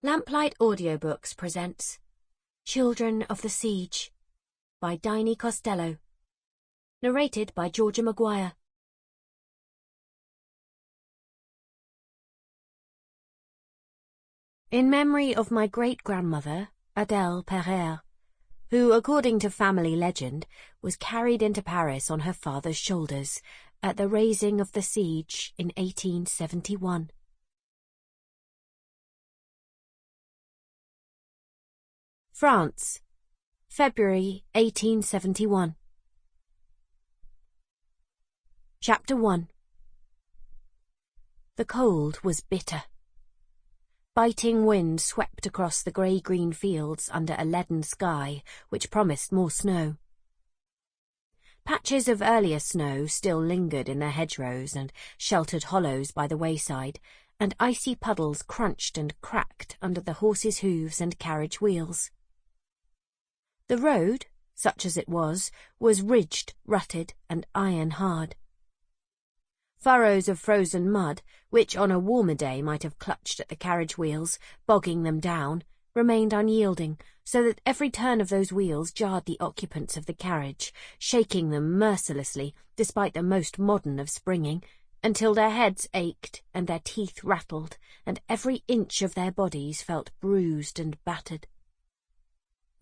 Lamplight Audiobooks presents Children of the Siege by Diney Costeloe. Narrated by Georgia Maguire. In memory of my great-grandmother, Adèle Pereire, who, according to family legend, was carried into Paris on her father's shoulders at the raising of the siege in 1871. France, February 1871. Chapter 1. The cold was bitter. Biting wind swept across the grey-green fields under a leaden sky which promised more snow. Patches of earlier snow still lingered in the hedgerows and sheltered hollows by the wayside, and icy puddles crunched and cracked under the horses' hooves and carriage wheels. The road, such as it was ridged, rutted, and iron-hard. Furrows of frozen mud, which on a warmer day might have clutched at the carriage wheels, bogging them down, remained unyielding, so that every turn of those wheels jarred the occupants of the carriage, shaking them mercilessly, despite the most modern of springing, until their heads ached and their teeth rattled, and every inch of their bodies felt bruised and battered.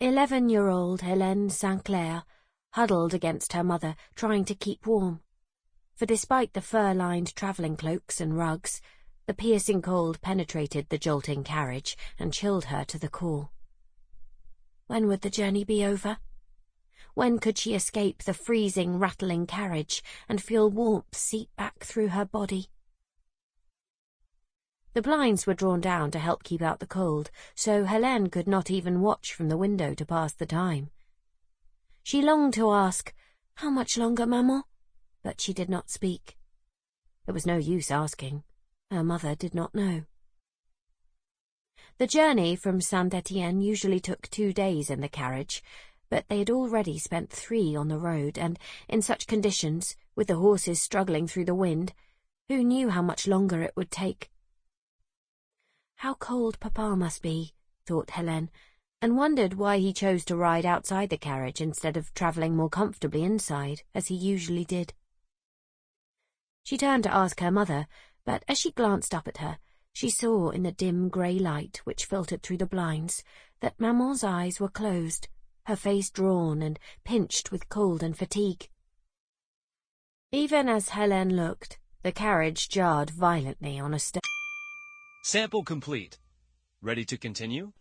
11-year-old Hélène St Clair huddled against her mother, trying to keep warm. For despite the fur-lined travelling cloaks and rugs, the piercing cold penetrated the jolting carriage and chilled her to the core. When would the journey be over? When could she escape the freezing, rattling carriage and feel warmth seep back through her body? The blinds were drawn down to help keep out the cold, so Hélène could not even watch from the window to pass the time. She longed to ask, "How much longer, maman?" but she did not speak. There was no use asking. Her mother did not know. The journey from Saint-Étienne usually took 2 days in the carriage, but they had already spent 3 on the road, and in such conditions, with the horses struggling through the wind, who knew how much longer it would take? How cold Papa must be, thought Hélène, and wondered why he chose to ride outside the carriage instead of travelling more comfortably inside, as he usually did. She turned to ask her mother, but as she glanced up at her, she saw in the dim grey light which filtered through the blinds that Maman's eyes were closed, her face drawn and pinched with cold and fatigue. Even as Hélène looked, the carriage jarred violently on a stone. Sample complete. Ready to continue?